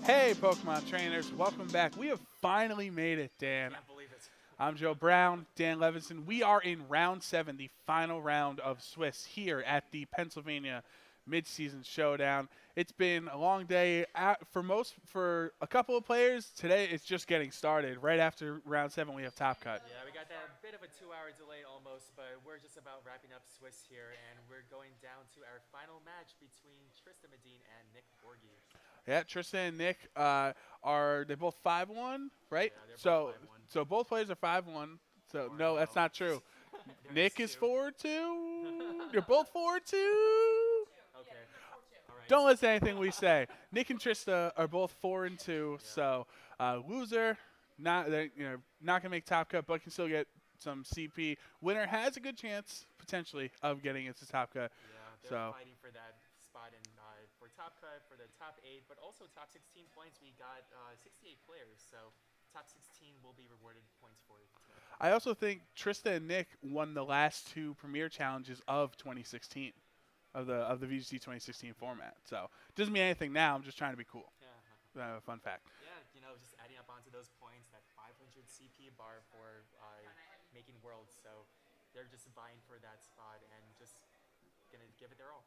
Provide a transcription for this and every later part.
Hey, Pokemon trainers, welcome back. We have finally made it, Dan. Can't believe it. I'm Joe Brown, Dan Levinson. We are in round 7, the final round of Swiss here at the Pennsylvania Midseason Showdown. It's been a long day for a couple of players. Today it's just getting started. Right after round 7, we have Top Cut. Yeah, we got that bit of a 2-hour delay almost, but we're just about wrapping up Swiss here, and we're going down to our final match between Tristan Medine and Nick Borghi. Yeah, Tristan and Nick are they both 5-1, right? Yeah, they're So both 5-1. so both players are 5-1. So Or no, that's no. not true. There Nick is two. 4-2. You're both 4-2. Okay. All right. Don't listen to anything we say. Nick and Trista are both 4-2. So loser, not gonna make top cut, but can still get some CP. Winner has a good chance potentially of getting into top cut. Yeah, they're So fighting for that spot in for top cut, for the top 8, but also top 16 points. We got 68 players, so top 16 will be rewarded points for it. I also think Trista and Nick won the last 2 premier challenges of 2016, of the VGC 2016 format. So it doesn't mean anything now. I'm just trying to be cool. Yeah. Fun fact. Yeah, just adding up onto those points, that 500 CP bar for making worlds. So they're just vying for that spot and just gonna give it their all.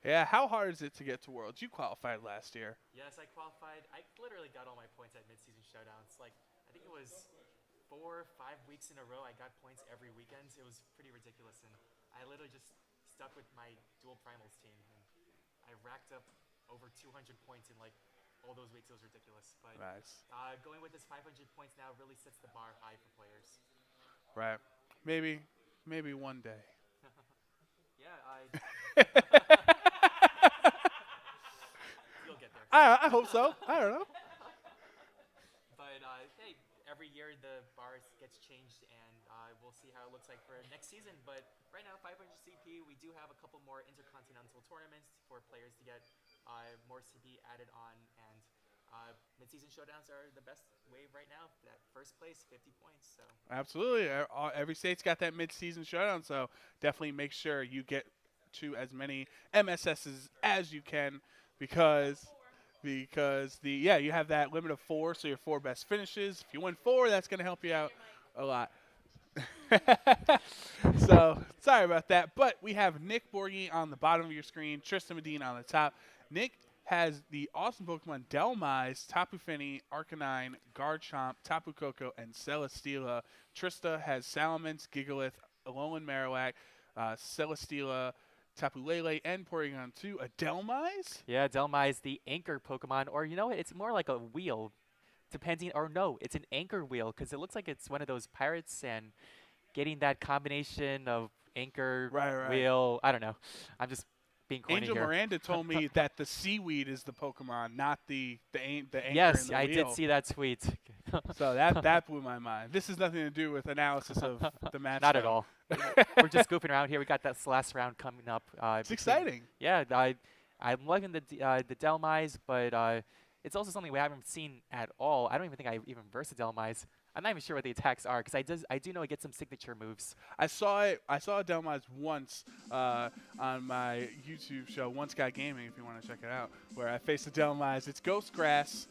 Yeah, how hard is it to get to Worlds? You qualified last year. Yes, I qualified. I literally got all my points at mid-season showdowns. Like, I think it was 4 or 5 weeks in a row. I got points every weekend. It was pretty ridiculous, and I literally just stuck with my dual primals team, and I racked up over 200 points in like all those weeks. It was ridiculous. But Nice. going with this 500 points now really sets the bar high for players. Right. Maybe one day. Yeah, you'll get there. I hope so. I don't know. But hey, every year the bar gets changed, and we'll see how it looks like for next season. But right now, 500 CP, we do have a couple more intercontinental tournaments for players to get more CP added on, and mid-season showdowns are the best way right now. That first place, 50 points. So Absolutely. Every state's got that mid-season showdown, so definitely make sure you get to as many MSSs as you can because you have that limit of 4, so your 4 best finishes. If you win 4, that's going to help you out a lot. So sorry about that, but we have Nick Borghi on the bottom of your screen, Tristan Medine on the top. Nick has the awesome Pokemon Delmise, Tapu Fini, Arcanine, Garchomp, Tapu Koko, and Celesteela. Trista has Salamence, Gigalith, Alolan Marowak, Celesteela, Tapu Lele, and Porygon 2. A Delmise? yeah, Delmise, the anchor Pokemon, or you know what? It's more like a wheel, depending. Or no, it's an anchor wheel because it looks like it's one of those pirates, and getting that combination of anchor Right. wheel. I don't know. I'm just being corny Angel here. Miranda told me that the seaweed is the Pokemon, not the anchor Yes, in the I wheel. did see that tweet. So that blew my mind. This has nothing to do with analysis of the match. Not at though. all. We're just goofing around here. We got that last round coming up. It's exciting. Yeah, I'm liking the Delmise, but it's also something we haven't seen at all. I don't even think I even versed the Delmise. I'm not even sure what the attacks are because I do know it gets some signature moves. I saw a Delmise once on my YouTube show, Once Got Gaming, if you want to check it out, where I faced a Delmise. It's Ghost Grass.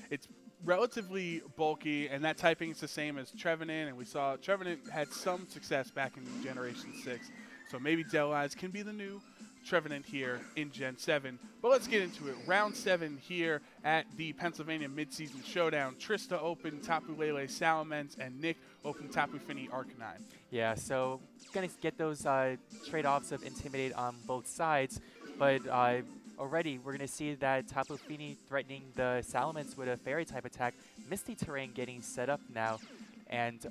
It's relatively bulky, and that typing is the same as Trevenant, and we saw Trevenant had some success back in Generation 6. So maybe Delmise can be the new Trevenant here in Gen 7. But let's get into it. Round 7 here at the Pennsylvania Midseason Showdown. Trista opened Tapu Lele Salamence, and Nick opened Tapu Fini Arcanine. Yeah, so gonna get those trade-offs of Intimidate on both sides, but already we're gonna see that Tapu Fini threatening the Salamence with a Fairy-type attack, Misty Terrain getting set up now, and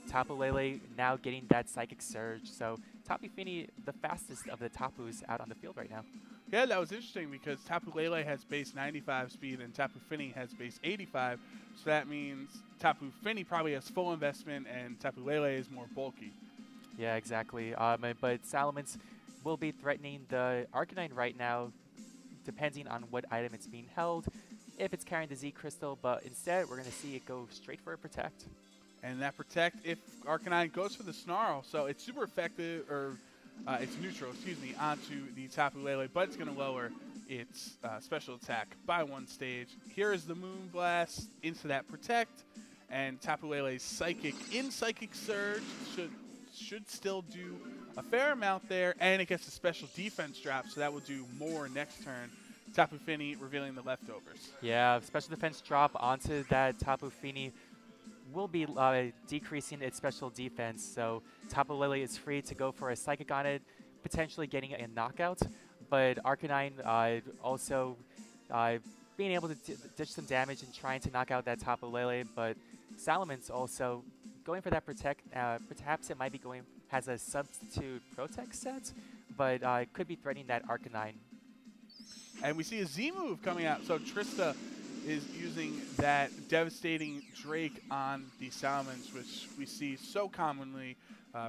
Tapu Lele now getting that Psychic Surge. So Tapu Fini, the fastest of the Tapus out on the field right now. Yeah, that was interesting because Tapu Lele has base 95 speed and Tapu Fini has base 85. So that means Tapu Fini probably has full investment and Tapu Lele is more bulky. Yeah, exactly. But Salamence will be threatening the Arcanine right now, depending on what item it's being held, if it's carrying the Z Crystal, but instead we're going to see it go straight for a Protect. And that Protect if Arcanine goes for the Snarl. So it's super effective, or it's neutral, onto the Tapu Lele, but it's going to lower its special attack by 1 stage. Here is the Moonblast into that Protect, and Tapu Lele's Psychic in Psychic Surge should still do a fair amount there, and it gets a special defense drop, so that will do more next turn. Tapu Fini revealing the leftovers. Yeah, special defense drop onto that Tapu Fini will be decreasing its special defense, so Tapu Lele is free to go for a Psychic on it, potentially getting a knockout, but Arcanine also being able to dish some damage and trying to knock out that Tapu Lele, but Salamence also going for that Protect. Perhaps it might be has a substitute Protect set, but could be threatening that Arcanine. And we see a Z move coming out. So Trista is using that devastating Drake on the Salamence, which we see so commonly.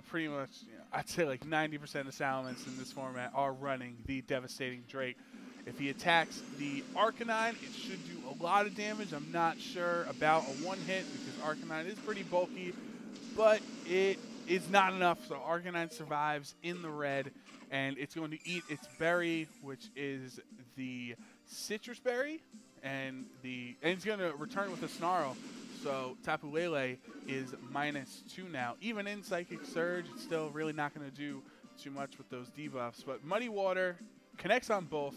Pretty much, I'd say like 90% of Salamence in this format are running the devastating Drake. If he attacks the Arcanine, it should do a lot of damage. I'm not sure about a 1-hit because Arcanine is pretty bulky, but it is not enough. So Arcanine survives in the red, and it's going to eat its berry, which is the Citrus Berry, and it's going to return with a Snarl. So Tapu Lele is -2 now. Even in Psychic Surge, it's still really not going to do too much with those debuffs. But Muddy Water connects on both,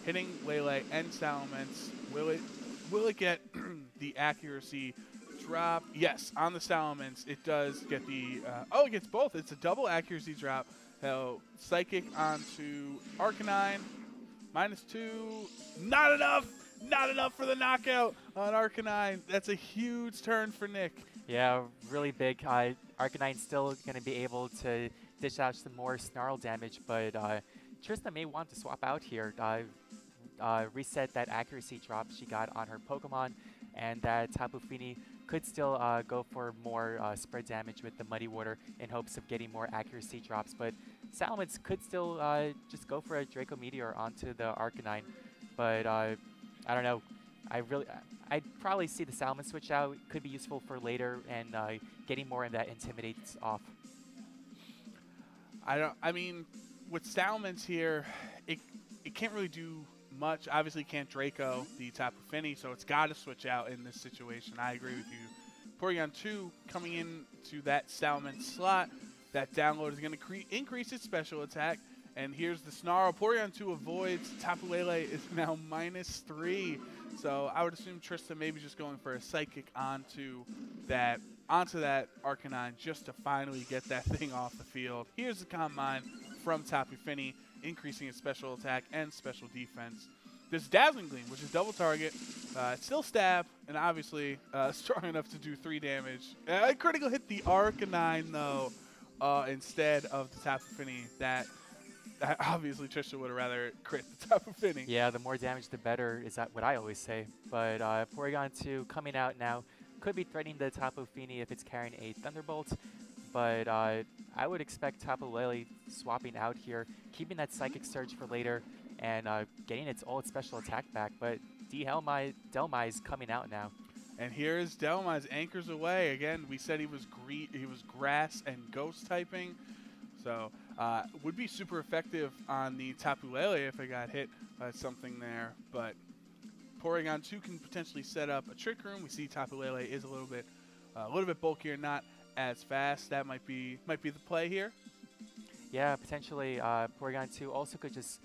hitting Lele and Salamence. Will it get the accuracy drop? Yes, on the Salamence, it does get the... it gets both. It's a double accuracy drop. So Psychic onto Arcanine. -2. Not enough! Not enough for the knockout on Arcanine. That's a huge turn for Nick. Yeah, really big. Arcanine's still going to be able to dish out some more Snarl damage, but Trista may want to swap out here. Reset that accuracy drop she got on her Pokemon, and that Tapu Fini could still go for more spread damage with the Muddy Water in hopes of getting more accuracy drops. But Salamence could still just go for a Draco Meteor onto the Arcanine. But I don't know. I'd probably see the Salamence switch out. It could be useful for later and getting more of that Intimidates off. I mean, with Salamence here, it can't really do much. Obviously, can't Draco the Tapu Fini, so it's got to switch out in this situation. I agree with you. Porygon 2 coming into that Salamence slot. That download is going to increase its special attack. And here's the Snarl. Porygon 2 avoids. Tapu Lele is now -3. So I would assume Trista maybe just going for a Psychic onto that Arcanine just to finally get that thing off the field. Here's the Calm Mind from Tapu Fini, increasing its special attack and special defense. There's Dazzling Gleam, which is double target. Still stab, and obviously strong enough to do 3 damage. Critical hit the Arcanine, though, instead of the Tapu Fini. That obviously Trista would have rather crit the Tapu Fini. Yeah, the more damage, the better, is that what I always say. But Porygon 2 coming out now could be threatening the Tapu Fini if it's carrying a Thunderbolt. But I would expect Tapu Lele swapping out here, keeping that Psychic Surge for later, and getting its old special attack back. But Delmai's coming out now. And here's Delmai's Anchors Away. Again, we said he was grass and ghost typing. So would be super effective on the Tapu Lele if it got hit by something there. But Porygon 2 can potentially set up a Trick Room. We see Tapu Lele is a little bit bulkier, not as fast. That might be the play here. Yeah, potentially Porygon 2 also could just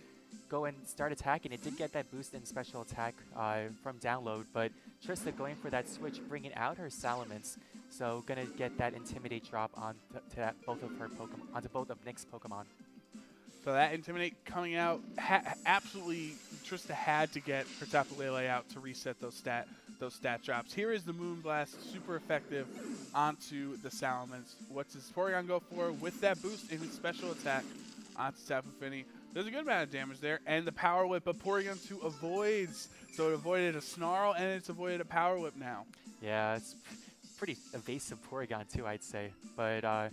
go and start attacking. It did get that boost in special attack from download, but Trista going for that switch, bringing out her Salamence. So gonna get that Intimidate drop onto both of Nick's Pokemon. So that Intimidate coming out, absolutely Trista had to get her Tapu Lele out to reset those stat drops. Here is the Moonblast, super effective onto the Salamence. What's his Porygon go for with that boost in his special attack onto Tapu Fini? There's a good amount of damage there, and the Power Whip, but Porygon 2 avoids. So it avoided a Snarl, and it's avoided a Power Whip now. Yeah, it's pretty evasive Porygon 2, I'd say. But I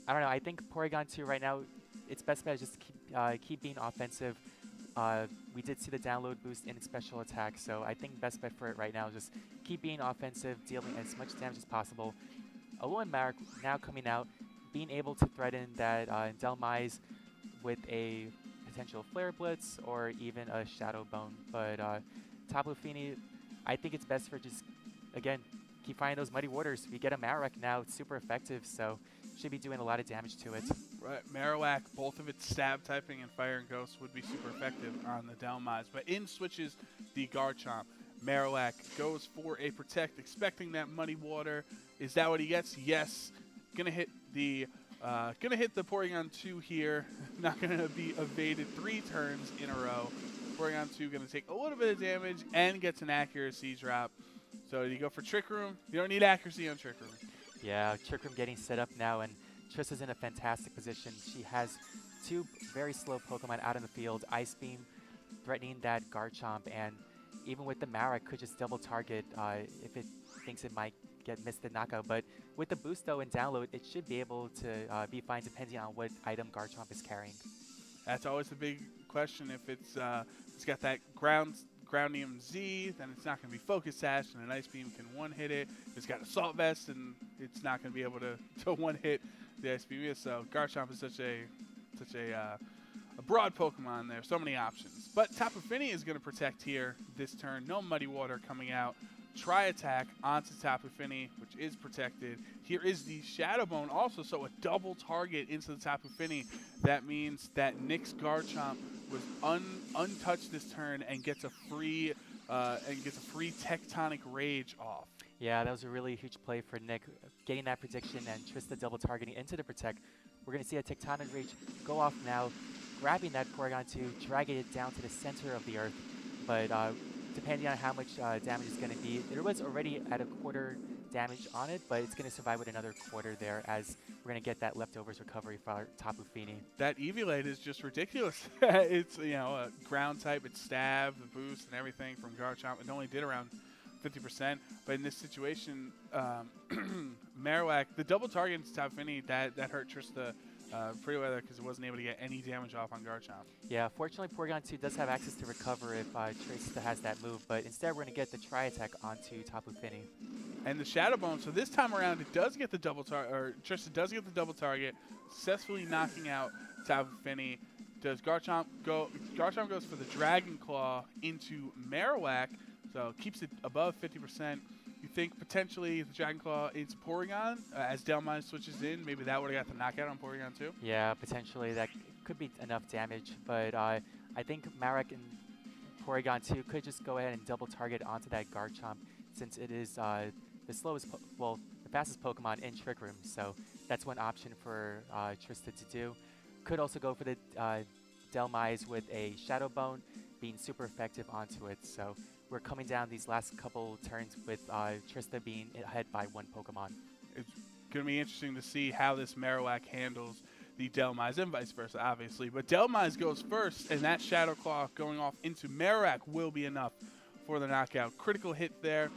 don't know. I think Porygon 2 right now, its best bet is just to keep being offensive. We did see the download boost in its special attack, so I think best bet for it right now is just keep being offensive, dealing as much damage as possible. Alolan Marek now coming out, being able to threaten that Delmai's with a potential Flare Blitz or even a Shadow Bone. But Tapu Fini, I think it's best for just, again, keep finding those Muddy Waters. We get a Marowak now. It's super effective, so should be doing a lot of damage to it. Right, Marowak, both of its stab typing and Fire and Ghost would be super effective on the Delmize. But in switches the Garchomp. Marowak goes for a Protect, expecting that Muddy Water. Is that what he gets? Yes. Gonna hit the Porygon 2 here. Not gonna be evaded 3 turns in a row. Porygon 2 gonna take a little bit of damage and gets an accuracy drop. So you go for Trick Room. You don't need accuracy on Trick Room. Yeah, Trick Room getting set up now, and Trista's in a fantastic position. She has 2 very slow Pokemon out in the field. Ice Beam threatening that Garchomp, and even with the Marowak, could just double target if it thinks it might get missed the knockout. But with the boost though and download, it should be able to be fine depending on what item Garchomp is carrying. That's always the big question. If it's got that Groundium Z, then it's not going to be Focus Sash, and an Ice Beam can one-hit it. If it's got Assault Vest, and it's not going to be able to one-hit the Ice Beam. So Garchomp is such a broad Pokemon there. So many options. But Tapu Fini is going to protect here this turn. No Muddy Water coming out. Tri-attack onto Tapu Fini, which is protected. Here is the Shadow Bone also, so a double target into the Tapu Fini. That means that Nick's Garchomp was untouched this turn and gets a free Tectonic Rage off. Yeah, that was a really huge play for Nick, getting that prediction and Trista double targeting into the Protect. We're going to see a Tectonic Rage go off now, grabbing that Porygon 2, dragging it down to the center of the Earth. But depending on how much damage it's going to be, it was already at a quarter damage on it, but it's going to survive with another quarter there, as we're going to get that leftovers recovery for Tapu Fini. That Eviolite is just ridiculous. It's, a ground type, it's stab, the boost, and everything from Garchomp. It only did around 50%, but in this situation, Marowak, the double target into Tapu Fini, that hurt Trista pretty well because it wasn't able to get any damage off on Garchomp. Yeah, fortunately Porygon 2 does have access to recover if Trista has that move, but instead we're going to get the Tri-attack onto Tapu Fini. And the Shadow Bone, so this time around it does get the double target, or Trista does get the double target, successfully knocking out Tapu Fini. Does Garchomp go? Garchomp goes for the Dragon Claw into Marowak, so keeps it above 50%. You think potentially the Dragon Claw into Porygon as Delmize switches in? Maybe that would have got the knockout on Porygon too? Yeah, potentially that could be enough damage, but I think Marowak and Porygon 2 could just go ahead and double target onto that Garchomp, since it is the fastest Pokemon in Trick Room, so that's one option for Trista to do. Could also go for the Delmize with a Shadow Bone, being super effective onto it, so we're coming down these last couple turns with Trista being ahead by 1 Pokemon. It's going to be interesting to see how this Marowak handles the Delmize and vice versa, obviously. But Delmize goes first, and that Shadow Claw going off into Marowak will be enough for the knockout. Critical hit there.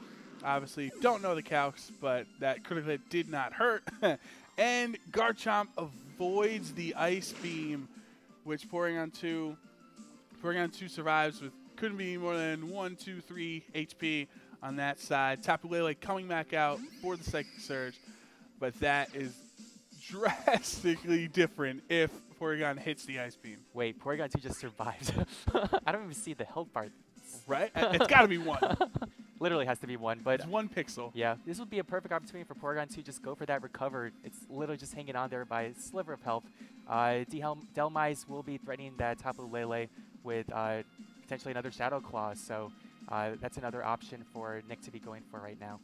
Obviously, don't know the calcs, but that critical hit did not hurt. And Garchomp avoids the Ice Beam, which Porygon 2 survives with couldn't be more than 1, 2, 3 HP on that side. Tapu Lele coming back out for the Psychic Surge, but that is drastically different if Porygon hits the Ice Beam. Wait, Porygon 2 just survived. I don't even see the health part. Right? It's got to be 1. Literally has to be 1, but it's 1 pixel. Yeah, this would be a perfect opportunity for Porygon 2 just go for that recover. It's literally just hanging on there by a sliver of health. Delmize will be threatening that Tapu Lele with potentially another Shadow Claw, so that's another option for Nick to be going for right now.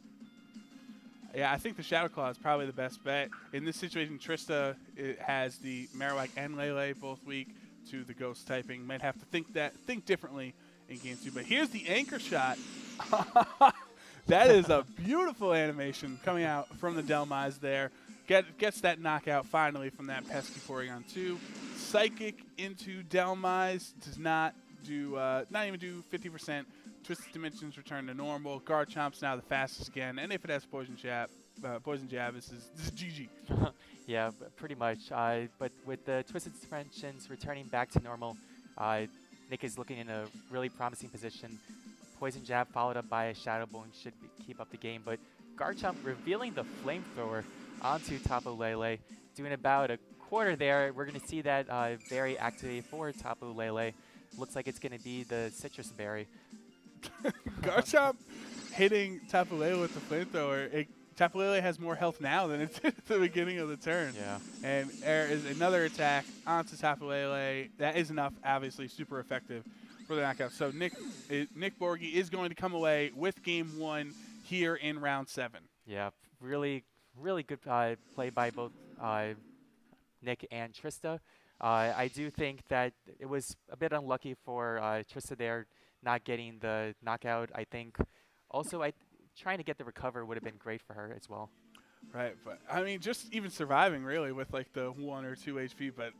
Yeah, I think the Shadow Claw is probably the best bet. In this situation, Trista has the Marowak and Lele both weak to the Ghost typing. Might have to think differently in Game 2. But here's the Anchor Shot. That is a beautiful animation coming out from the Delmize there. Gets that knockout finally from that pesky Porygon 2. Psychic into Delmize does not even do 50%. Twisted Dimensions return to normal. Garchomp's now the fastest again, and if it has Poison Jab, this is GG. Yeah, pretty much. But with the Twisted Dimensions returning back to normal, Nick is looking in a really promising position. Poison Jab followed up by a Shadow Bone should keep up the game, but Garchomp revealing the Flamethrower onto Tapu Lele, doing about a quarter there, we're going to see that berry activate for Tapu Lele. Looks like it's going to be the citrus berry. Garchomp hitting Tapu Lele with the flamethrower. Tapu Lele has more health now than it did at the beginning of the turn. Yeah. And there is another attack onto Tapu Lele. That is enough, obviously, super effective for the knockout. So Nick Borghi is going to come away with game 1 here in round 7. Yeah, really good play by both Nick and Trista. I do think that it was a bit unlucky for Trista there not getting the knockout. I think also trying to get the recover would have been great for her as well. Right, but I mean, just even surviving really with like the 1 or 2 HP. But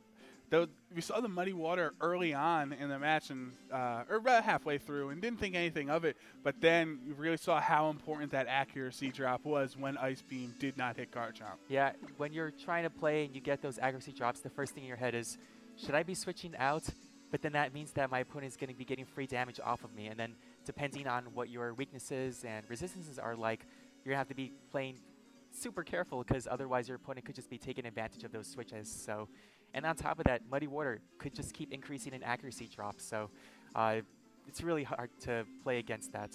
though we saw the muddy water early on in the match and or about halfway through, and didn't think anything of it. But then you really saw how important that accuracy drop was when Ice Beam did not hit Garchomp. Yeah, when you're trying to play and you get those accuracy drops, the first thing in your head is, should I be switching out? But then that means that my opponent is going to be getting free damage off of me, and then depending on what your weaknesses and resistances are like, you're going to have to be playing super careful because otherwise your opponent could just be taking advantage of those switches. So, and on top of that, Muddy Water could just keep increasing in accuracy drops. So it's really hard to play against that.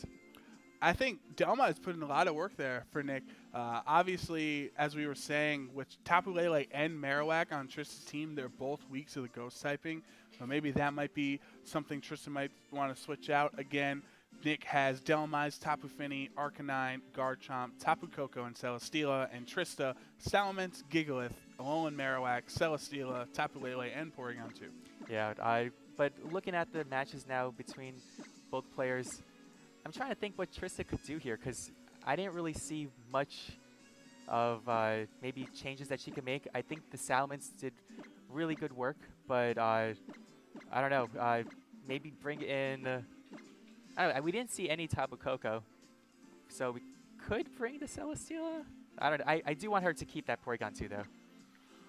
I think Delma has put in a lot of work there for Nick. Obviously, as we were saying, with Tapu Lele and Marowak on Trista's team, they're both weak to the ghost typing. So maybe that might be something Trista might want to switch out. Again, Nick has Delmize, Tapu Fini, Arcanine, Garchomp, Tapu Koko, and Celesteela, and Trista, Salamence, Gigalith, Alolan Marowak, Celesteela, Tapu Lele, and Porygon 2. Yeah, but looking at the matches now between both players, I'm trying to think what Trista could do here because I didn't really see much of maybe changes that she could make. I think the Salamence did really good work, but I don't know. Maybe bring in... we didn't see any Tapu Koko, so we could bring the Celesteela. I don't know. I do want her to keep that Porygon 2, though.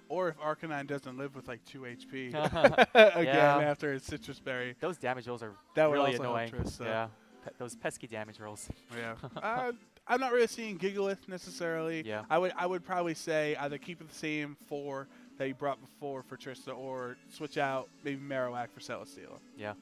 Or if Arcanine doesn't live with like 2 HP again Yeah. after its Citrus Berry. Those damage rolls are That would really also annoying. help Triss, Yeah, those pesky damage rolls. Yeah. I'm not really seeing Gigalith necessarily. Yeah. I would probably say either keep it the same 4 that you brought before for Trista, or switch out maybe Marowak for Celesteela. Yeah.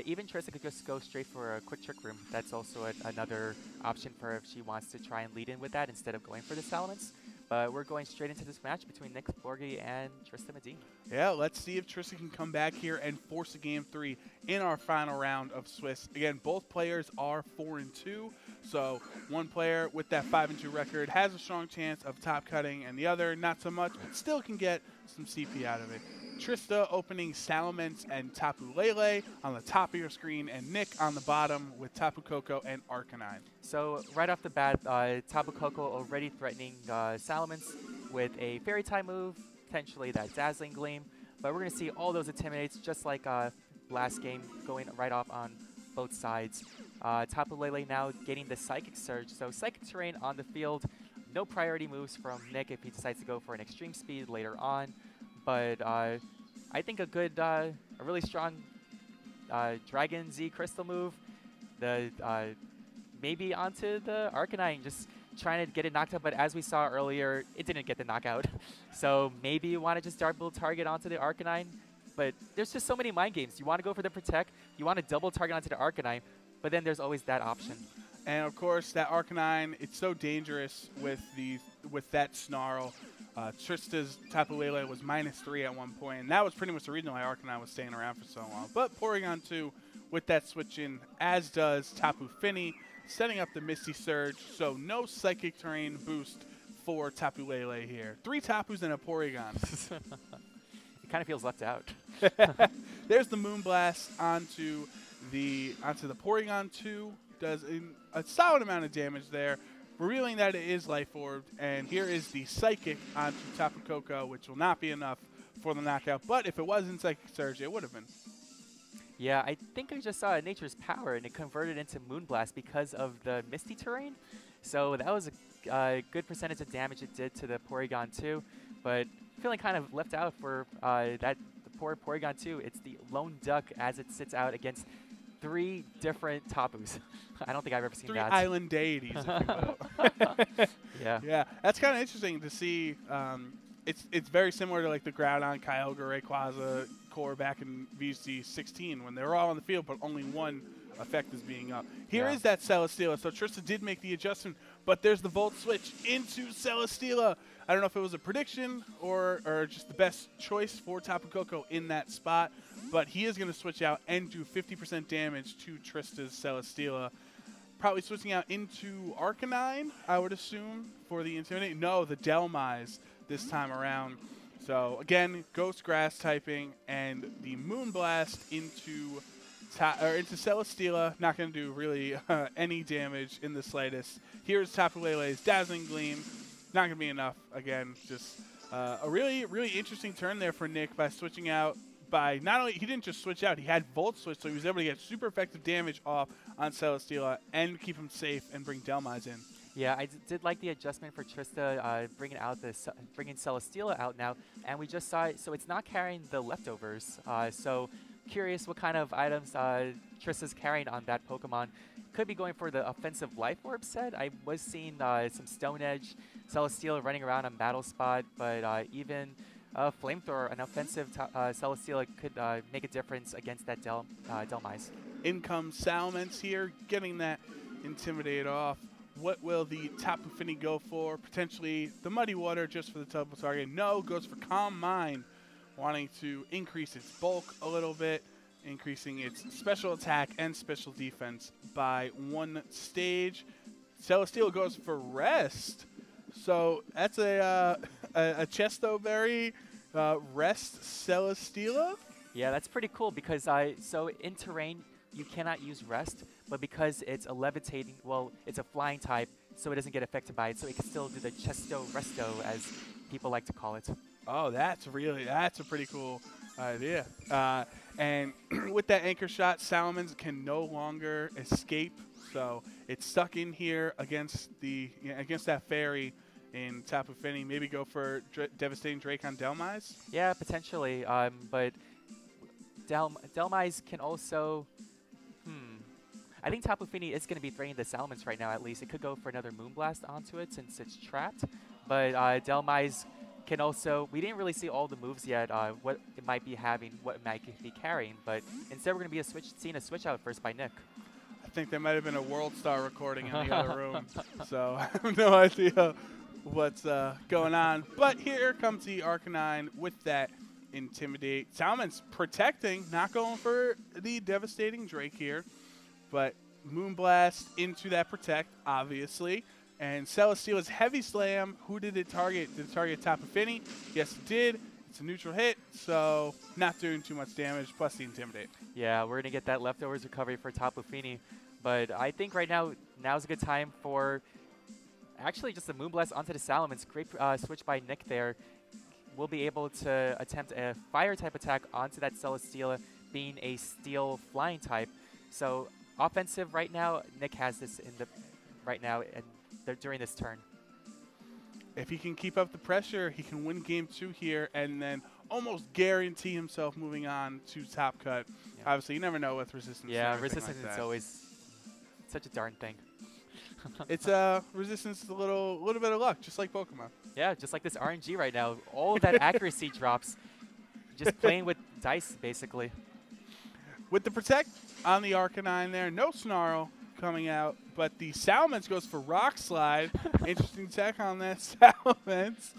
Even Trista could just go straight for a quick trick room. That's also another option for her if she wants to try and lead in with that instead of going for the Salamence. But we're going straight into this match between Nick Borghi and Trista Medina. Yeah, let's see if Trista can come back here and force a game 3 in our final round of Swiss. Again, both players are 4-2, so one player with that 5-2 record has a strong chance of top cutting, and the other not so much, but still can get some CP out of it. Trista opening Salamence and Tapu Lele on the top of your screen, and Nick on the bottom with Tapu Koko and Arcanine. So right off the bat, Tapu Koko already threatening Salamence with a Fairy type move, potentially that Dazzling Gleam. But we're going to see all those Intimidates just like last game going right off on both sides. Tapu Lele now getting the Psychic Surge. So Psychic Terrain on the field. No priority moves from Nick if he decides to go for an Extreme Speed later on. But I think a really strong Dragon Z Crystal move. The maybe onto the Arcanine, just trying to get it knocked out. But as we saw earlier, it didn't get the knockout. So maybe you want to just double target onto the Arcanine. But there's just so many mind games. You want to go for the Protect. You want to double target onto the Arcanine. But then there's always that option. And of course, that Arcanine, it's so dangerous with that Snarl. Trista's Tapu Lele was -3 at one point, and that was pretty much the reason why Arcanine was staying around for so long. But Porygon 2 with that switch in, as does Tapu Fini, setting up the Misty Surge, so no Psychic Terrain boost for Tapu Lele here. 3 Tapus and a Porygon. It kind of feels left out. There's the Moonblast onto the Porygon 2. Does a solid amount of damage there, revealing that it is Life Orb. And here is the Psychic onto Tapu Koko, which will not be enough for the knockout. But if it wasn't Psychic Surge, it would have been. Yeah, I think I just saw Nature's Power, and it converted into Moonblast because of the Misty Terrain. So that was a good percentage of damage it did to the Porygon 2. But feeling kind of left out for the poor Porygon 2. It's the lone duck as it sits out against 3 different Tapus. I don't think I've ever seen 3 that. island deities, if you will. Yeah. Yeah, that's kind of interesting to see it's very similar to like the Groudon, Kyogre, Rayquaza core back in VGC 16 when they were all on the field, but only one effect is being up. Here is that Celesteela. So Trista did make the adjustment, but there's the Volt switch into Celesteela. I don't know if it was a prediction or just the best choice for Tapu Koko in that spot, but he is going to switch out and do 50% damage to Trista's Celesteela. Probably switching out into Arcanine, I would assume, for the Intimidate. No, the Delmise this time around. So, again, Ghost Grass typing and the Moonblast into Celesteela. Not going to do really any damage in the slightest. Here's Tapu Lele's Dazzling Gleam. Not going to be enough. Again, just a really, really interesting turn there for Nick by switching out. By not only, he didn't just switch out, he had Volt Switch, so he was able to get super effective damage off on Celesteela and keep him safe and bring Delmise in. Yeah, I did like the adjustment for Trista bringing Celesteela out now, and we just saw it, so it's not carrying the leftovers. So curious what kind of items Trista's carrying on that Pokemon. Could be going for the offensive Life Orb set. I was seeing some Stone Edge Celesteela running around on Battle Spot, but even Flamethrower, an offensive Celesteela could make a difference against that Delmise. In comes Salamence here, getting that Intimidate off. What will the Tapu Fini go for? Potentially the Muddy Water just for the double target. No, goes for Calm Mind, wanting to increase its bulk a little bit, increasing its special attack and special defense by 1 stage. Celesteela goes for Rest. So that's a Chesto Berry Rest Celesteela. Yeah, that's pretty cool because so in terrain you cannot use Rest, but because it's a levitating, well, it's a flying type, so it doesn't get affected by it, so it can still do the Chesto Resto, as people like to call it. Oh, that's a pretty cool idea. And with that anchor shot, Salamence can no longer escape, so it's stuck in here against that fairy in Tapu Fini. Maybe go for Devastating Drake on Delmise? Yeah, potentially, but Delmise can also... I think Tapu Fini is going to be threatening the Salamence right now, at least. It could go for another Moonblast onto it since it's trapped. But Delmise can also... We didn't really see all the moves yet, what it might be having, what it might be carrying. But instead, we're going to be seeing a switch out first by Nick. I think there might have been a World Star recording in the other room. So I have no idea what's going on. But here comes the Arcanine with that Intimidate. Salamence protecting, not going for the Devastating Drake here. But Moonblast into that Protect, obviously. And Celesteela's Heavy Slam, who did it target? Did it target Tapu Fini? Yes, it did. It's a neutral hit, so not doing too much damage, plus the Intimidate. Yeah, we're going to get that leftovers recovery for Tapu Fini. But I think right now's a good time for actually just a Moonblast onto the Salamence. Great switch by Nick there. We'll be able to attempt a Fire-type attack onto that Celesteela, being a Steel Flying type. So offensive right now, Nick has this right now and during this turn. If he can keep up the pressure, he can win game 2 here and then almost guarantee himself moving on to Top Cut. Yeah. Obviously, you never know with Resistance. Yeah, Resistance is always such a darn thing. It's Resistance is a little bit of luck, just like Pokemon. Yeah, just like this RNG right now. All of that accuracy drops. Just playing with dice, basically. With the Protect on the Arcanine there, no Snarl coming out, but the Salamence goes for Rock Slide. Interesting tech on that Salamence.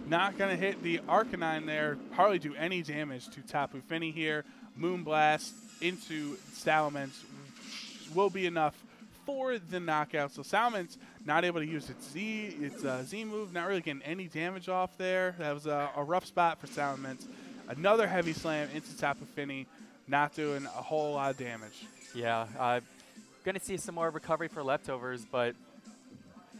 Not going to hit the Arcanine there. Hardly do any damage to Tapu Fini here. Moonblast into Salamence will be enough for the knockout. So Salamence not able to use its Z move, not really getting any damage off there. That was a rough spot for Salamence. Another Heavy Slam into Tapu Fini, not doing a whole lot of damage. Yeah, going to see some more recovery for leftovers, but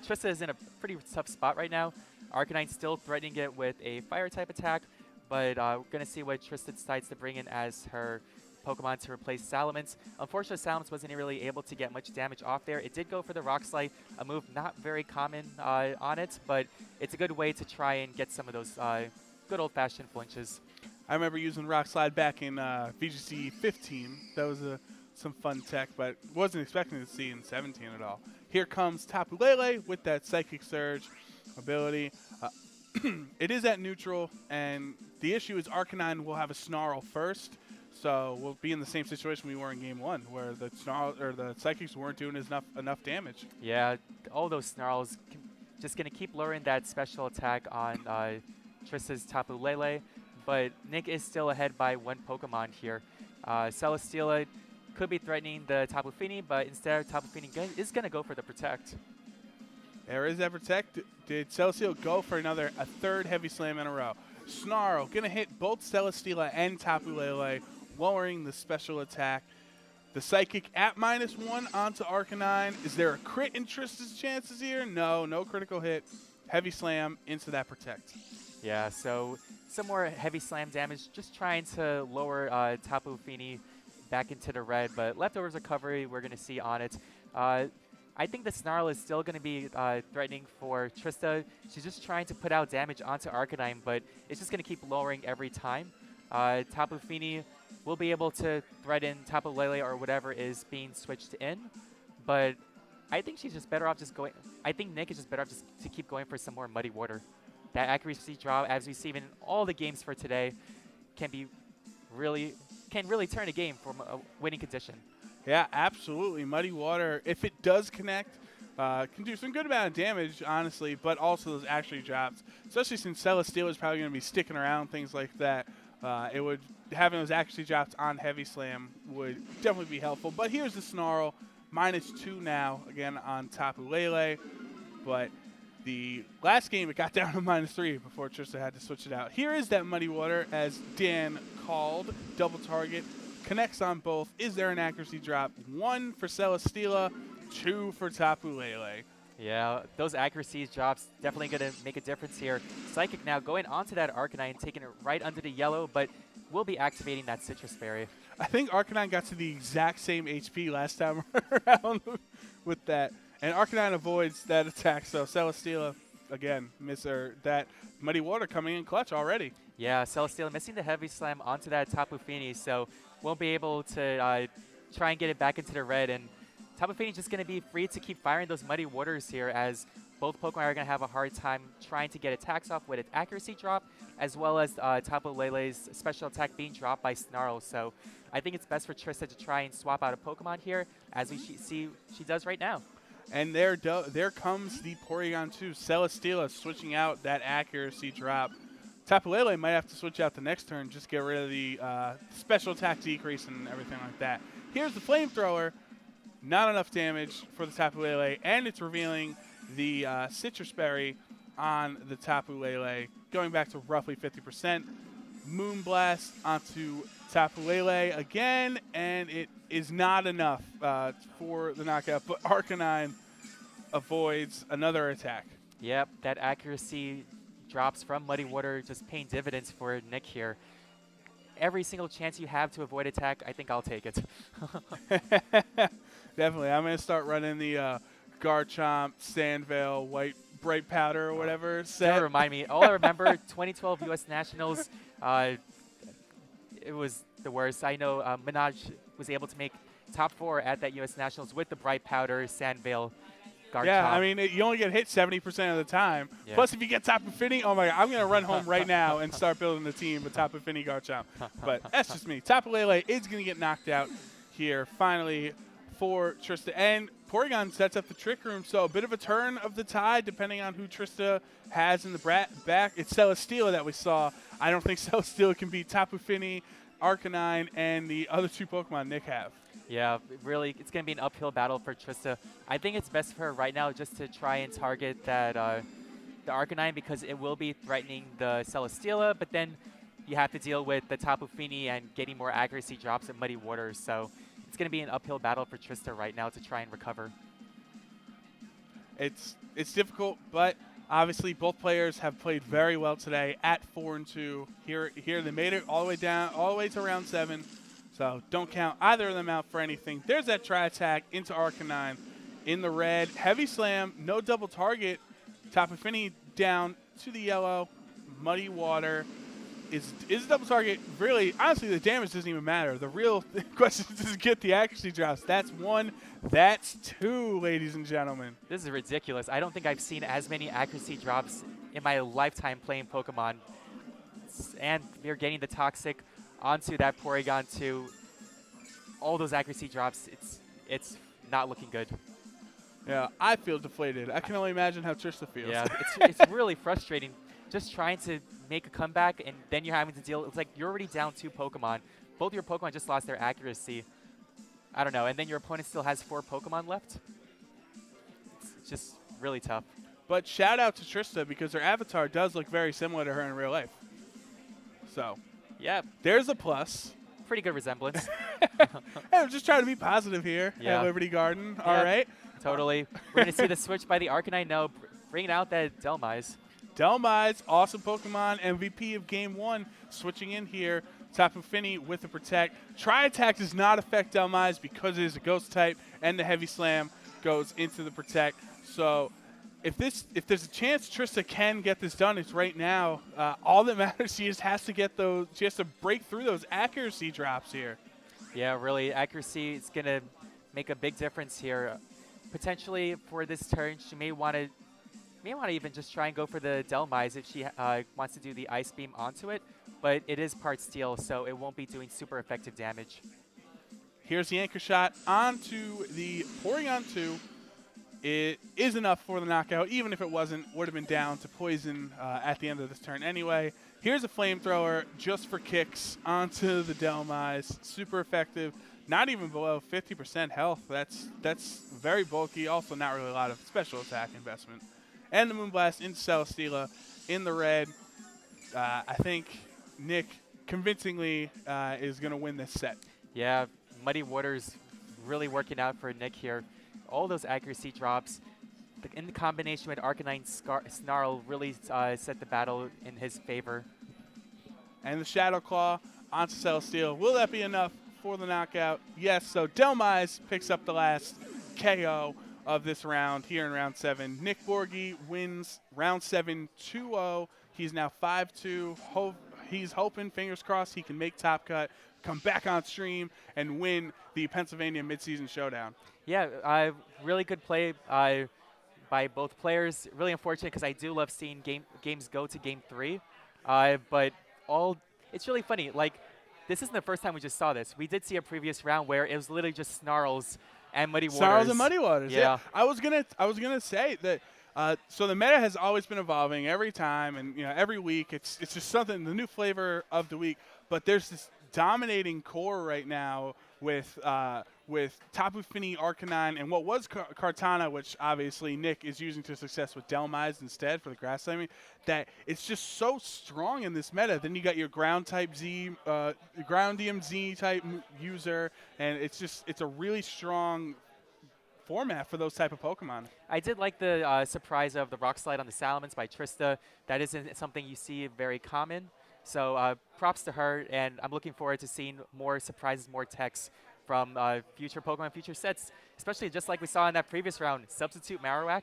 Trista is in a pretty tough spot right now. Arcanine still threatening it with a Fire-type attack, but we're going to see what Trista decides to bring in as her Pokemon to replace Salamence. Unfortunately, Salamence wasn't really able to get much damage off there. It did go for the Rock Slide, a move not very common on it, but it's a good way to try and get some of those good old-fashioned flinches. I remember using Rock Slide back in VGC 15. That was some fun tech, but wasn't expecting to see in 17 at all. Here comes Tapu Lele with that Psychic Surge ability. it is at neutral, and the issue is Arcanine will have a Snarl first, so we'll be in the same situation we were in Game 1, where the Snarl or the Psychics weren't doing enough damage. Yeah, all those Snarls just going to keep lowering that special attack on Trista's Tapu Lele, but Nick is still ahead by 1 Pokemon here. Celesteela could be threatening the Tapu Fini, but instead Tapu Fini is going to go for the Protect. There is that Protect. Did Celesteela go for a third Heavy Slam in a row? Snarl going to hit both Celesteela and Tapu Lele, lowering the special attack. The Psychic at -1 onto Arcanine. Is there a crit in Trista's chances here? No critical hit. Heavy Slam into that Protect. Yeah, so some more Heavy Slam damage, just trying to lower Tapu Fini back into the red, but Leftovers recovery we're going to see on it. I think the Snarl is still going to be threatening for Trista. She's just trying to put out damage onto Arcanine, but it's just going to keep lowering every time. Tapu Fini will be able to threaten Tapu Lele or whatever is being switched in, but I think she's just better off just going. I think Nick is just better off just to keep going for some more Muddy Water. That accuracy drop, as we've seen in all the games for today, can really turn a game from a winning condition. Yeah, absolutely. Muddy Water, if it does connect, can do some good amount of damage, honestly, but also those accuracy drops, especially since Celesteela is probably going to be sticking around, things like that. Having those accuracy drops on Heavy Slam would definitely be helpful. But here's the Snarl, -2 now, again on Tapu Lele. But the last game, it got down to -3 before Trista had to switch it out. Here is that Muddy Water, as Dan called, double target. Connects on both. Is there an accuracy drop? 1 for Celesteela, 2 for Tapu Lele. Yeah, those accuracy drops definitely going to make a difference here. Psychic now going onto that Arcanine, taking it right under the yellow, but will be activating that Citrus Berry. I think Arcanine got to the exact same HP last time around with that. And Arcanine avoids that attack, so Celesteela, again, that Muddy Water coming in clutch already. Yeah, Celesteela missing the Heavy Slam onto that Tapu Fini, so won't be able to try and get it back into the red. And Tapu Fini just going to be free to keep firing those Muddy Waters here, as both Pokemon are going to have a hard time trying to get attacks off with its accuracy drop, as well as Tapu Lele's special attack being dropped by Snarl. So I think it's best for Trista to try and swap out a Pokemon here, as we see she does right now. And there comes the Porygon 2. Celesteela switching out that accuracy drop. Tapu Lele might have to switch out the next turn, just get rid of the special attack decrease and everything like that. Here's the Flamethrower. Not enough damage for the Tapu Lele, and it's revealing the Citrus Berry on the Tapu Lele, going back to roughly 50%. Moonblast onto Tapu Lele again, and it is not enough for the knockout, but Arcanine avoids another attack. Yep, that accuracy drops from Muddy Water just paying dividends for Nick here. Every single chance you have to avoid attack, I think I'll take it. Definitely. I'm going to start running the Garchomp, Sandvale, White Bright Powder, or whatever set. Don't remind me. All I remember, 2012 U.S. Nationals, it was the worst. I know Minaj was able to make top 4 at that U.S. Nationals with the Bright Powder, Sandvale, Garchomp. Yeah, I mean, you only get hit 70% of the time. Yeah. Plus, if you get Tapu Fini, oh my God, I'm going to run home right now and start building the team with Tapu Fini, Garchomp. But that's just me. Tapu Lele is going to get knocked out here, finally, for Trista. And Porygon sets up the Trick Room, so a bit of a turn of the tide, depending on who Trista has in the back. It's Celesteela that we saw. I don't think Celesteela can beat Tapu Fini, Arcanine, and the other 2 Pokemon Nick have. Yeah, really, it's going to be an uphill battle for Trista. I think it's best for her right now just to try and target that the Arcanine, because it will be threatening the Celesteela, but then you have to deal with the Tapu Fini and getting more accuracy drops in Muddy Waters. So it's going to be an uphill battle for Trista right now to try and recover. It's difficult, but obviously both players have played very well today at 4-2. Here they made it all the way down, all the way to round 7. So don't count either of them out for anything. There's that Tri-Attack into Arcanine in the red. Heavy Slam, no double target. Tapu Fini down to the yellow. Muddy Water is a double target. Really, honestly, the damage doesn't even matter. The real question is to get the accuracy drops. That's 1. That's 2, ladies and gentlemen. This is ridiculous. I don't think I've seen as many accuracy drops in my lifetime playing Pokemon. And we're getting the Toxic onto that Porygon too. All those accuracy drops, it's not looking good. Yeah, I feel deflated. I can only imagine how Trista feels. Yeah, it's really frustrating. Just trying to make a comeback, and then you're having to deal. It's like you're already down 2 Pokemon. Both your Pokemon just lost their accuracy. I don't know. And then your opponent still has 4 Pokemon left. It's just really tough. But shout out to Trista because her avatar does look very similar to her in real life. So, yeah, there's a plus. Pretty good resemblance. Hey, I'm just trying to be positive here at Liberty Garden. Yeah, all right. Totally. We're going to see the switch by the Arcanine now, bringing out that Delmise. Delmise, awesome Pokemon, MVP of Game 1, switching in here. Tapu Fini with the Protect. Tri-Attack does not affect Delmise because it is a Ghost type, and the Heavy Slam goes into the Protect. So if there's a chance Trista can get this done, it's right now. All that matters, she just has to get those. She has to break through those accuracy drops here. Yeah, really, accuracy is going to make a big difference here. Potentially for this turn, she may want to even just try and go for the Delmise if she wants to do the Ice Beam onto it. But it is part Steel, so it won't be doing super effective damage. Here's the Anchor Shot onto the Porygon 2. It is enough for the knockout. Even if it wasn't, would have been down to Poison at the end of this turn anyway. Here's a Flamethrower just for kicks onto the Delmise. Super effective. Not even below 50% health. That's very bulky. Also not really a lot of special attack investment. And the Moonblast into Celesteela in the red. I think Nick convincingly is going to win this set. Yeah, Muddy Waters really working out for Nick here. All those accuracy drops in the combination with Arcanine Snarl really set the battle in his favor. And the Shadow Claw onto Celesteela. Will that be enough for the knockout? Yes, so Delmise picks up the last KO of this round here in round 7. Nick Borghi wins round 7 2-0. He's now 5-2. He's hoping, fingers crossed, he can make Top Cut, come back on stream, and win the Pennsylvania Midseason Showdown. Yeah, really good play by both players. Really unfortunate because I do love seeing games go to Game 3. But it's really funny. Like, this isn't the first time we just saw this. We did see a previous round where it was literally just Snarls and Muddy Waters. Snarls and Muddy Waters. Yeah. I was gonna say that. So the meta has always been evolving every time, and every week it's just something, the new flavor of the week. But there's this dominating core right now with Tapu Fini, Arcanine, and what was Kartana, which obviously Nick is using to success with Delmise instead for the grass typing, that it's just so strong in this meta. Then you got your ground type Z, ground DMZ type user, and it's a really strong format for those type of Pokemon. I did like the surprise of the Rock Slide on the Salamence by Trista. That isn't something you see very common. So props to her, and I'm looking forward to seeing more surprises, more techs from future Pokemon, future sets, especially just like we saw in that previous round, Substitute Marowak.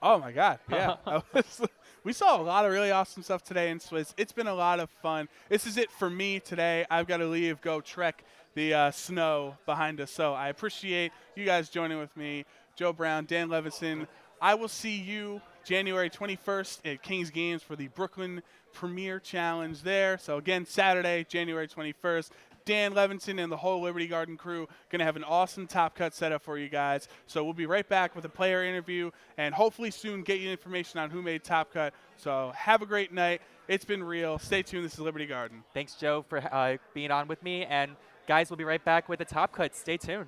Oh my God, yeah. We saw a lot of really awesome stuff today in Swiss. It's been a lot of fun. This is it for me today. I've got to leave, go trek the snow behind us. So I appreciate you guys joining with me. Joe Brown, Dan Levinson. I will see you January 21st at King's Games for the Brooklyn Premier Challenge there. So again, Saturday, January 21st. Dan Levinson and the whole Liberty Garden crew going to have an awesome Top Cut setup for you guys. So we'll be right back with a player interview and hopefully soon get you information on who made Top Cut. So have a great night. It's been real. Stay tuned. This is Liberty Garden. Thanks, Joe, for being on with me. And guys, we'll be right back with the Top Cut. Stay tuned.